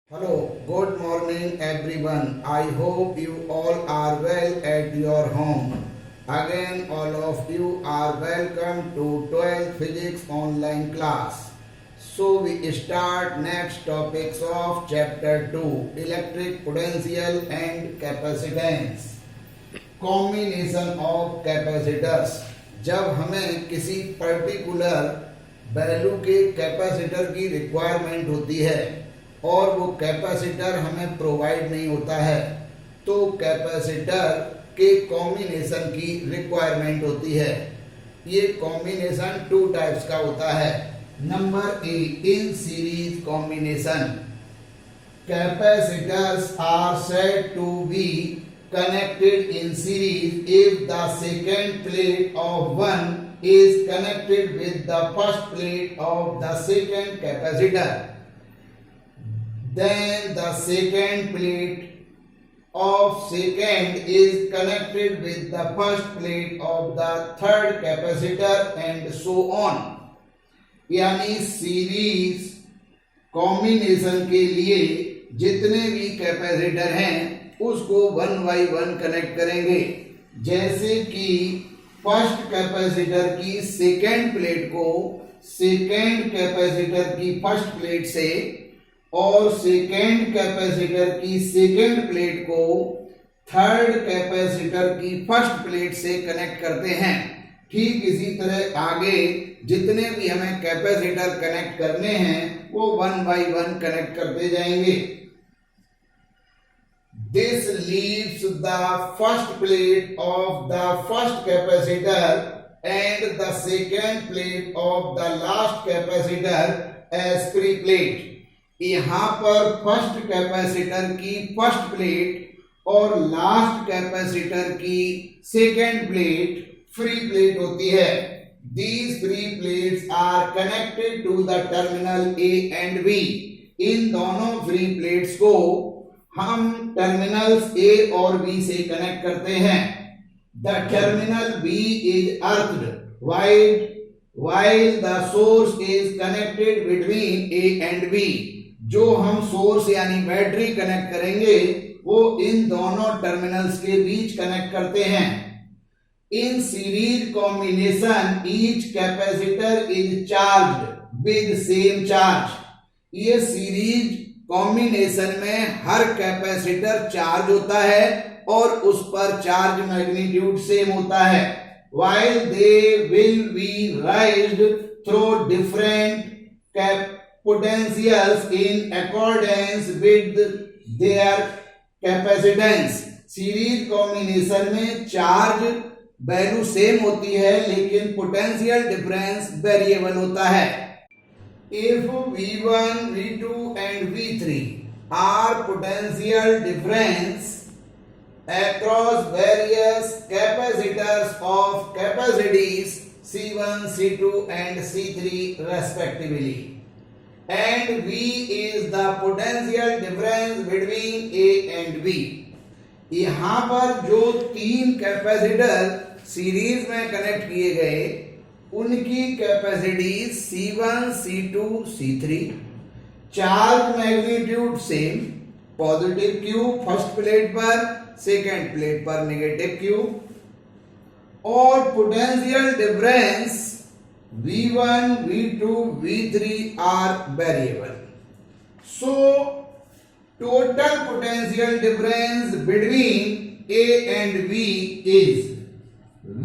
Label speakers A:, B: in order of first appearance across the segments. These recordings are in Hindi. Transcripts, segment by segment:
A: Hello, good morning everyone. I hope you all are well at your home. Again, all of you are welcome to 12th Physics online class. So we start next topics of chapter 2, electric potential and capacitance. Combination of capacitors. जब हमें किसी पर्टिकुलर वैल्यू के कैपेसिटर की रिक्वायरमेंट होती है और वो कैपेसिटर हमें प्रोवाइड नहीं होता है तो कैपेसिटर के कॉम्बिनेशन की रिक्वायरमेंट होती है। ये कॉम्बिनेशन टू टाइप्स का होता है। Number A, in series combination. Capacitors are said to be connected in series if the second plate of one is connected with the first plate of the second capacitor. Then the second plate of second is connected with the first plate of the third capacitor and so on. यानी सीरीज कॉम्बिनेशन के लिए जितने भी कैपेसिटर हैं उसको 1 बाई 1 कनेक्ट करेंगे। जैसे कि फर्स्ट कैपेसिटर की सेकेंड प्लेट को सेकेंड कैपेसिटर की फर्स्ट प्लेट से और सेकेंड कैपेसिटर की सेकेंड प्लेट को थर्ड कैपेसिटर की फर्स्ट प्लेट से कनेक्ट करते हैं। ठीक इसी तरह आगे जितने भी हमें कैपेसिटर कनेक्ट करने हैं वो 1 बाई 1 कनेक्ट करते जाएंगे। This leaves the first plate of the first capacitor and the second plate of the last capacitor as free plate. यहाँ पर फर्स्ट कैपेसिटर की फर्स्ट प्लेट और लास्ट कैपेसिटर की सेकेंड प्लेट फ्री प्लेट होती है। These free plates are connected to the terminal A and B. इन दोनों फ्री प्लेट्स को हम टर्मिनल्स A और B से कनेक्ट करते हैं। The terminal B is earthed while the source is connected between A and B. जो हम सोर्स यानी बैटरी कनेक्ट करेंगे वो इन दोनों टर्मिनल्स के बीच कनेक्ट करते हैं। इन series combination each capacitor is charged with same charge. ये सीरीज कॉम्बिनेशन में हर कैपेसिटर चार्ज होता है और उस पर चार्ज मैग्नीट्यूड सेम होता है। while they will be raised through different potentials in accordance with their capacitance. Series combination में चार्ज वैल्यू सेम होती है लेकिन पोटेंशियल डिफरेंस वेरिएबल होता है। If V1, V2 and V3 are potential difference across various capacitors of capacities C1, C2 and C3 respectively, and V is the potential difference between A and B. यहाँ पर जो तीन कैपेसिटर सीरीज में कनेक्ट किए गए उनकी capacity C1, C2, C3, charge magnitude same, positive Q first plate पर, सेकेंड प्लेट पर नेगेटिव Q, और potential difference V1, V2, V3 are variable. So total potential difference between A and B is V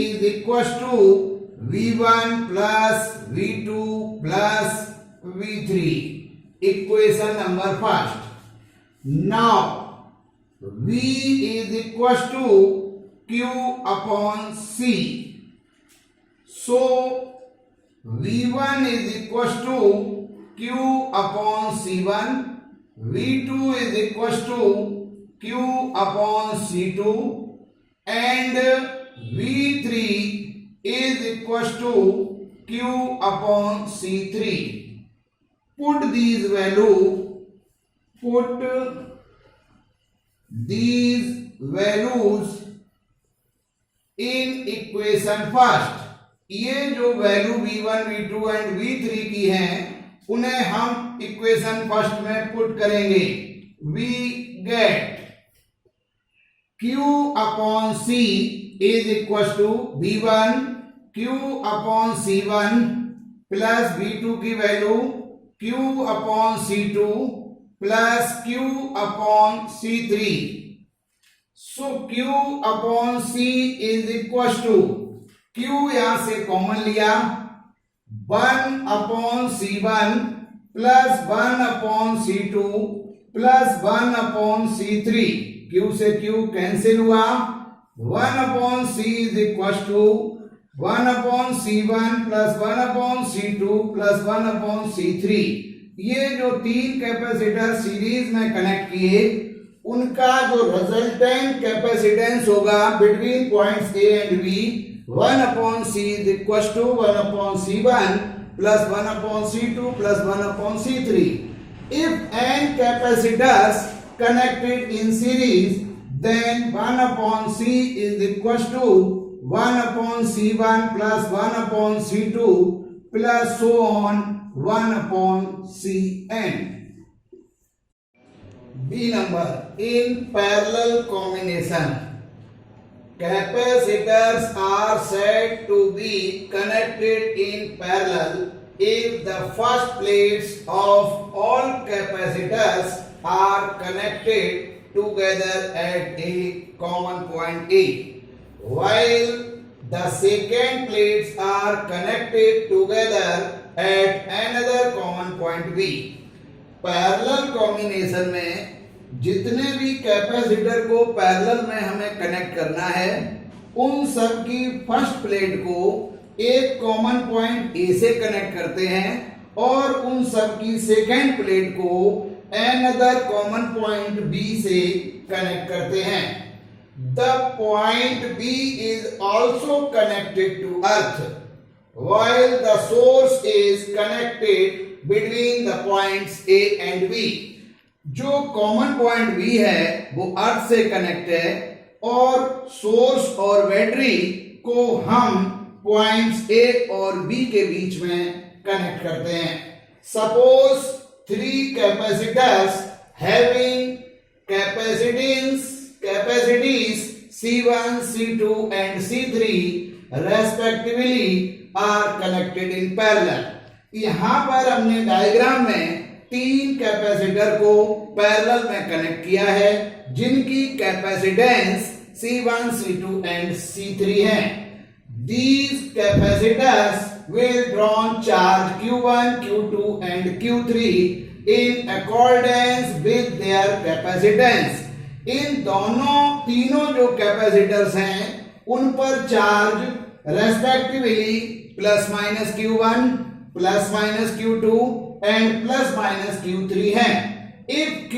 A: is equals to V1 plus V2 plus V3. Equation number first. Now V is equals to Q upon C. So V1 is equals to Q upon C1. V2 is equals to Q upon C2 and V3 is equals to Q upon C3. Put these values in equation first. ये जो value V1, V2 and V3 की हैं उन्हें हम इक्वेशन फर्स्ट में पुट करेंगे। We get Q upon C is equal to V1 Q अपॉन C1 प्लस V2 की value Q upon C2 plus Q upon C3। So Q upon C is equal to, Q यहां से कॉमन लिया, 1 upon C1 plus 1 upon C2 plus 1 upon C3। Q से Q कैंसिल हुआ, 1 upon C is equal to 1 upon C1 plus 1 upon C2 plus 1 upon C3। ये जो तीन कैपेसिटर सीरीज में कनेक्ट किए, उनका जो रिजल्टेंट कैपेसिटेंस होगा between points A and B, 1 upon C is equal to 1 upon C1 plus 1 upon C2 plus 1 upon C3। If n capacitors connected in series, then 1 upon C is equal to 1 upon C1 plus 1 upon C2 plus so on 1 upon Cn. B number, in parallel combination, capacitors are said to be connected in parallel if the first plates of all capacitors are connected together at a common point A, while the second plates are connected together at another common point B. Parallel combination में जितने भी कैपेसिटर को पैरेलल में हमें कनेक्ट करना है, उन सब की फर्स्ट प्लेट को एक कॉमन पॉइंट ए से कनेक्ट करते हैं और उन सब की सेकेंड प्लेट को another common point B से कनेक्ट करते हैं। The point B is also connected to Earth, while the source is connected between the points A and B. जो कॉमन पॉइंट B है वो अर्थ से कनेक्ट है और सोर्स और बैटरी को हम पॉइंट्स A और B के बीच में कनेक्ट करते हैं। Suppose 3 capacitors having capacities C1, C2 and C3 respectively are connected in parallel. यहां पर हमने डायग्राम में 3 कैपेसिटर को पैरेलल में कनेक्ट किया है, जिनकी capacitance C1, C2 and C3 है। These capacitors will draw charge Q1, Q2 and Q3 in accordance with their capacitance. इन तीनों जो कैपेसिटर्स हैं उन पर charge respectively plus minus Q1, plus minus Q2 and plus minus Q3 है। If Q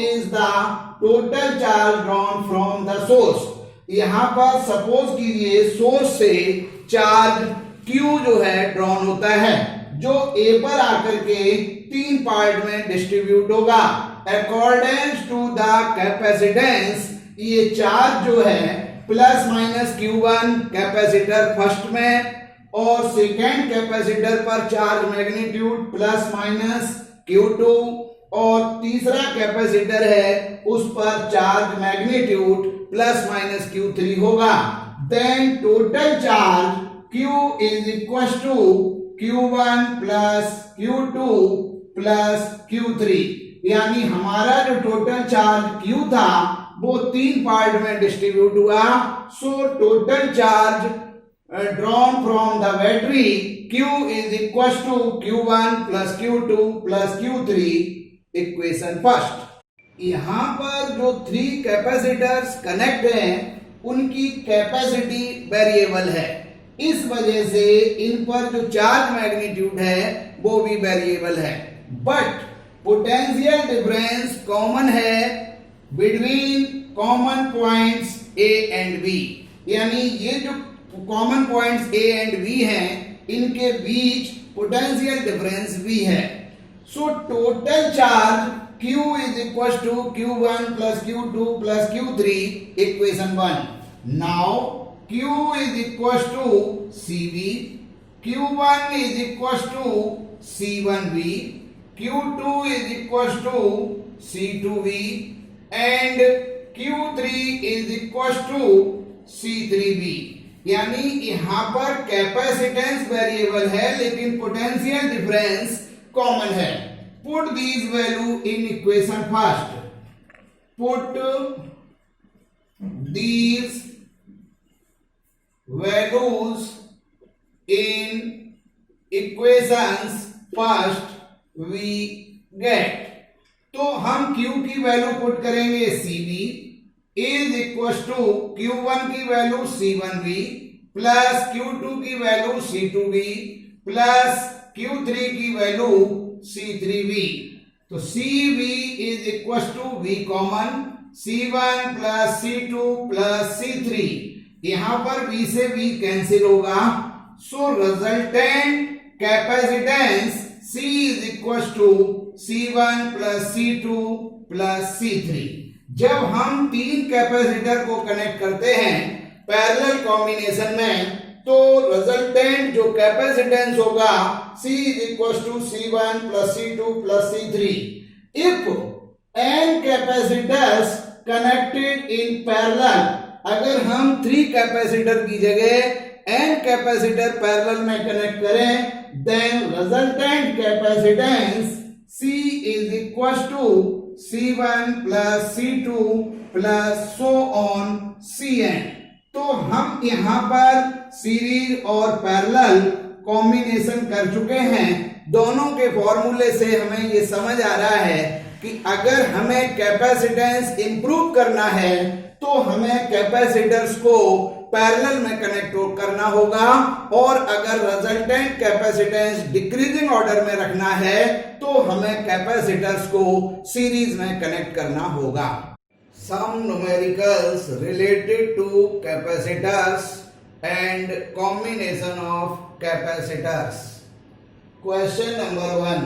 A: is the total charge drawn from the source, यहाँ पर सपोज कीजिए सोर्स से चार्ज Q जो है ड्रॉन होता है, जो A पर आकर के 3 पार्ट में डिस्ट्रीब्यूट होगा अकॉर्डिंग टू द कैपेसिटेंस। ये चार्ज जो है plus minus Q1 capacitor first में और सेकेंड कैपेसिटर पर charge magnitude plus minus Q2 और तीसरा कैपेसिटर है उस पर charge magnitude plus minus Q3 होगा। Then total charge Q is equal to Q1 plus Q2 plus Q3, यानी हमारा जो टोटल चार्ज Q था वो 3 पार्ट में डिस्ट्रीब्यूट हुआ। So total charge drawn from the battery Q is equal to Q1 plus Q2 plus Q3, equation first. यहाँ पर जो 3 कैपेसिटर्स कनेक्ट हैं उनकी कैपेसिटी वेरिएबल है, इस वजह से इन पर जो चार्ज मैग्नीट्यूड है वो भी वेरिएबल है, बट पोटेंशियल डिफरेंस कॉमन है between common points A and B। यानी ये जो common points A and B हैं इनके बीच पोटेंशियल डिफरेंस भी है। So total charge Q is equal to Q1 plus Q2 plus Q3, equation 1। Now Q is equal to CV, Q1 is equal to C1V, Q2 is equals to C2V and Q3 is equals to C3V। यानी यहां पर कैपेसिटेंस वेरिएबल है लेकिन पोटेंशियल डिफरेंस कॉमन है। Put these value in equation first. Put these values in equations first we get. तो हम Q की वैल्यू पुट करेंगे CV is equal to Q1 की वैल्यू C1V प्लस Q2 की वैल्यू C2V प्लस Q3 की वैल्यू C3V। तो CV is equal to V common, C1 plus C2 plus C3। यहां पर V से V कैंसिल होगा। So resultant capacitance C is equal to C1 plus C2 plus C3। जब हम तीन कैपेसिटर को कनेक्ट करते हैं पैरेलल कॉम्बिनेशन में तो रिजल्टेंट जो कैपेसिटेंस होगा C is equal to C1 plus C2 plus C3। If n capacitors connected in parallel, अगर हम 3 कैपेसिटर की जगह n कैपेसिटर पैरेलल में कनेक्ट करें then resultant capacitance C is equal to C1 plus C2 plus so on Cn। तो हम यहां पर सीरीज और पैरेलल कॉम्बिनेशन कर चुके हैं। दोनों के फॉर्मूले से हमें ये समझ आ रहा है कि अगर हमें कैपेसिटेंस इंप्रूव करना है तो हमें कैपेसिटर्स को पैरेलल में कनेक्ट करना होगा और अगर रिजल्टेंट कैपेसिटेंस डिक्रीजिंग ऑर्डर में रखना है तो हमें कैपेसिटर्स को सीरीज में कनेक्ट करना होगा। Some numericals related to capacitors and combination of capacitors. Question number 1,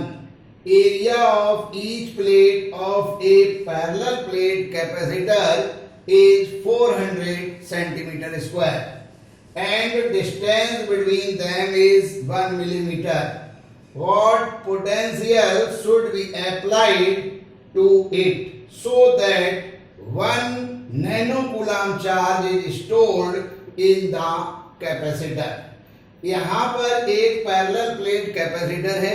A: area of each plate of a parallel plate capacitor is 400 centimeter square and distance between them is 1 millimeter. What potential should be applied to it so that 1 nanocoulomb charge is stored in the capacitor? यहाँ पर एक पैरेलल प्लेट कैपेसिटर है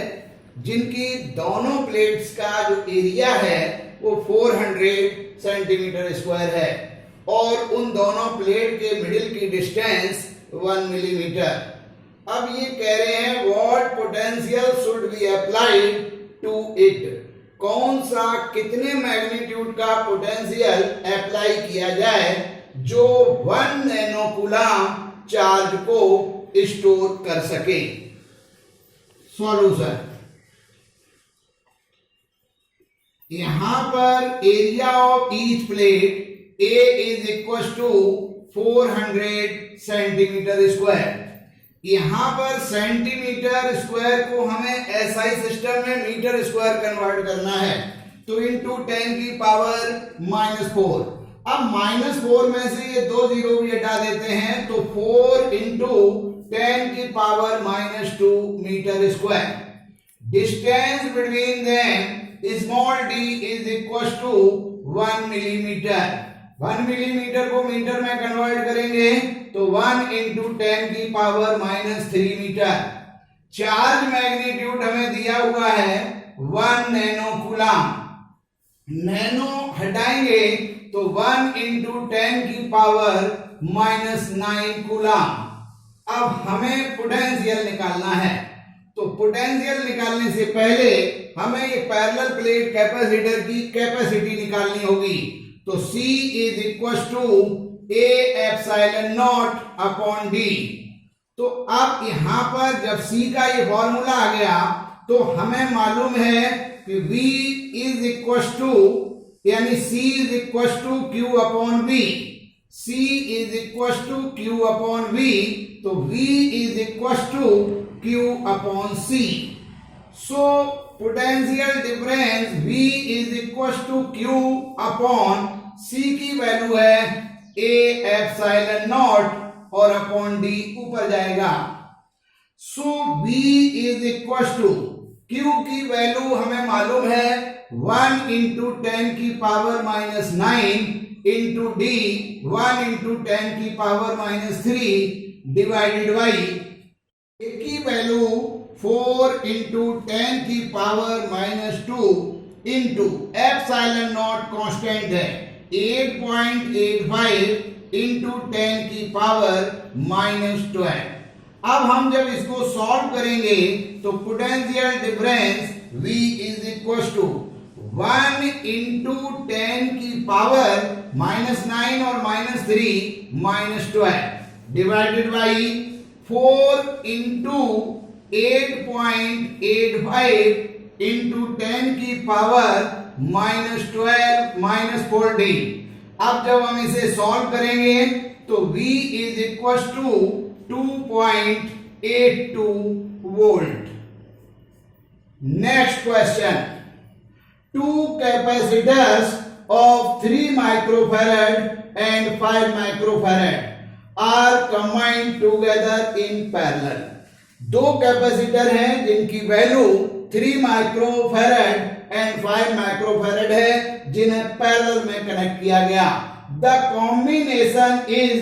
A: जिनकी दोनों प्लेट्स का जो एरिया है वो 400 सेंटीमीटर स्क्वायर है और उन दोनों प्लेट के मिडिल की डिस्टेंस 1 मिलीमीटर। अब ये कह रहे हैं what potential should be applied to it, कौन सा कितने मैग्नीट्यूड का पोटेंशियल अप्लाई किया जाए जो 1 नैनोकूलम चार्ज को स्टोर कर सके। सॉल्यूशन, यहां पर area of each plate A is equal to 400 centimetre square. यहां पर सेंटीमीटर स्क्वायर को हमें SI सिस्टम में मीटर स्क्वायर कन्वर्ट करना है तो इंटू 10 की पावर -4। अब -4 में से ये 2 जीरो भी हटा देते हैं तो 4 इंटू 10 की power -2 metre square. Distance between them small d is equal to 1 millimetre. 1 millimetre को मीटर में कन्वर्ट करेंगे तो 1 इंटू 10 की पावर -3 मीटर। चार्ज मैग्नीट्यूड हमें दिया हुआ है 1 नैनोकूलम। नैनो हटाएंगे तो 1 इंटू 10 की पावर -9 कूलम। अब हमें पोटेंशियल निकालना है तो पोटेंशियल निकालने से पहले हमें ये पैरेलल प्लेट कैपेसिटर की कैपेसिटी निकालनी होगी। तो C is equal to A epsilon not upon D। तो अब यहां पर जब C का ये फॉर्मूला आ गया तो हमें मालूम है कि V इज इक्वल टू यानी C is equal to Q upon V। C is equal to Q upon V तो V is equal to Q upon C। So potential difference V is equal to Q upon C की वैल्यू है A एप्सिलॉन नॉट और अपॉन D ऊपर जाएगा। So V is equal to Q की वैल्यू हमें मालूम है 1 इंटू 10 की power minus 9 into D 1 into 10 की power minus 3 divided by A की वैल्यू 4 इंटू 10 की power minus 2 into epsilon not constant है 8.85 इंटू 10 की पावर माइनस 12। अब हम जब इसको सॉल्व करेंगे तो potential difference V is equal to 1 into 10 की पावर माइनस 9 और minus 3 minus 12 divided by 4 into 8.85 into 10 की पावर माइनस 12 माइनस 14। अब जब हम इसे सॉल्व करेंगे तो V is equal to 2.82 volt. Next question, two capacitors of 3 microfarad and 5 microfarad are combined together in parallel। दो कैपेसिटर हैं जिनकी वैल्यू 3 माइक्रोफैरड एंड 5 माइक्रोफैरड है, जिन्हें पैरेलल में कनेक्ट किया गया। The combination is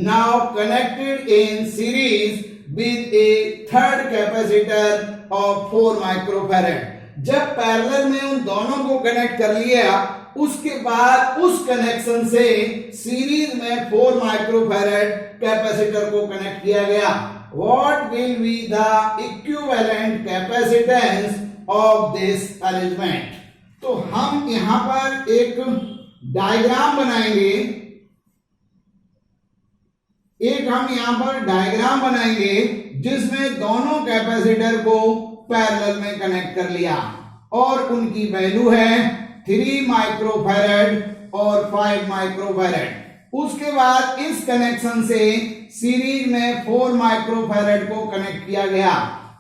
A: now connected in series with A third capacitor of 4 microfarad. जब पैरेलल में उन दोनों को कनेक्ट कर लिया, उसके बाद उस कनेक्शन से सीरीज में 4 माइक्रोफैरड कैपेसिटर को कनेक्ट किया गया। What will be the equivalent capacitance of this arrangement? तो हम यहां पर एक डायग्राम बनाएंगे, जिसमें दोनों कैपेसिटर को पैरेलल में कनेक्ट कर लिया और उनकी वैल्यू है 3 माइक्रोफैरड और 5 माइक्रोफैरड। उसके बाद इस कनेक्शन से सीरीज में 4 माइक्रोफैरड को कनेक्ट किया गया।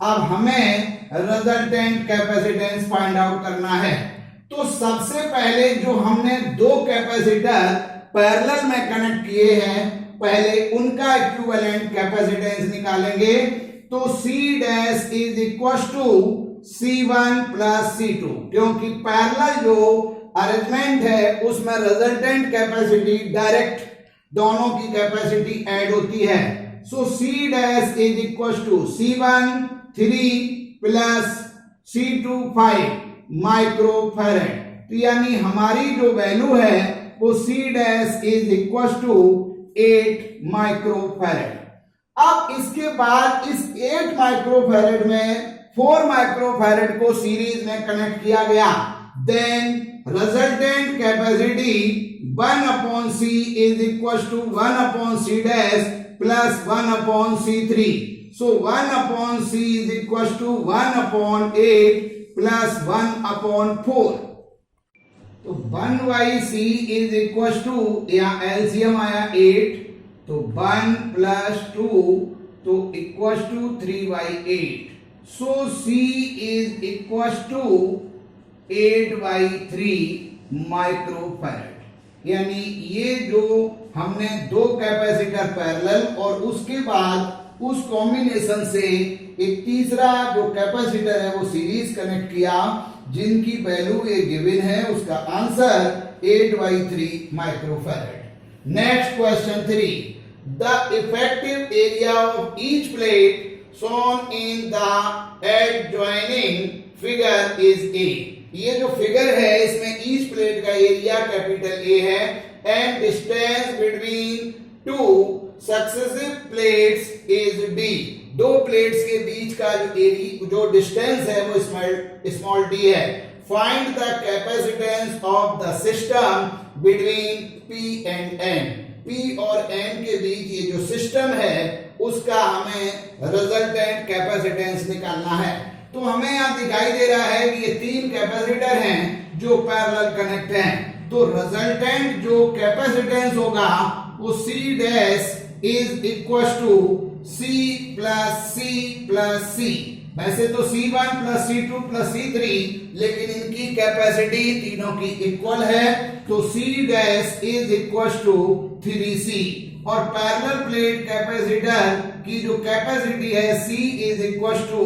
A: अब हमें रिजल्टेंट कैपेसिटेंस फाइंड आउट करना है। तो सबसे पहले जो हमने दो कैपेसिटर पैरेलल में कनेक्ट किए हैं, पहले उनका इक्विवेलेंट कैपेसिटेंस निकालेंगे। तो C dash is equal to C1 plus C2, क्योंकि पैरेलल जो अरेंजमेंट है उसमें रिजल्टेंट कैपेसिटी डायरेक्ट दोनों की कैपेसिटी ऐड होती है। So C dash is equal to C1 3 plus C2 5 microfarad. तो यानी हमारी जो वैल्यू है वो C dash is equal to 8 microfarad. अब इसके बाद इस 8 माइक्रोफैरड में 4 माइक्रोफैरड को सीरीज में कनेक्ट किया गया। Then resultant capacity 1 upon C is equals to 1 upon C dash plus 1 upon C3. So 1 upon C is equals to 1 upon 8 plus 1 upon 4. तो 1 by C is equals to, यहाँ LCM आया 8, तो 1 plus 2 तो equals to 3 by 8. So C is equals to 8 by 3 microfarad. यानी ये जो हमने दो कैपेसिटर पैरेलल और उसके बाद उस कॉम्बिनेशन से एक तीसरा जो कैपेसिटर है वो सीरीज कनेक्ट किया, जिनकी वैल्यू ये गिवन है, उसका answer 8 by 3 microfarad. Next question 3, the effective area of each plate shown in the adjoining figure is A। ये जो फिगर है इसमें ईच प्लेट का एरिया कैपिटल A है and distance between two successive plates is D। दो प्लेट्स के बीच का जो डिस्टेंस है वो स्मॉल d है। Find the capacitance of the system between P and N। P और N के बीच ये जो सिस्टम है उसका हमें रिजल्टेंट कैपेसिटेंस निकालना है। तो हमें यहां दिखाई दे रहा है कि ये 3 कैपेसिटर हैं जो पैरेलल कनेक्ट हैं। तो रिजल्टेंट जो कैपेसिटेंस होगा वो C dash is equal to C plus C plus C। वैसे तो C1 plus C2 plus C3, लेकिन इनकी कैपेसिटी तीनों की इक्वल है, तो C dash is equal to 3C। और पैरेलल प्लेट कैपेसिटर की जो कैपेसिटी है C is equal to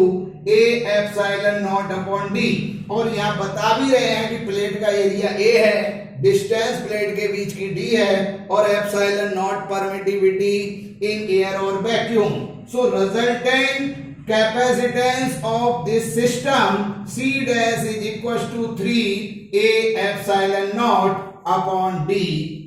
A: A epsilon not upon D, और यहाँ बता भी रहे हैं कि प्लेट का एरिया A है, डिस्टेंस प्लेट के बीच की D है, और epsilon naught permittivity in air और vacuum. So resultant capacitance of this system C dash is equals to 3 A epsilon naught upon D.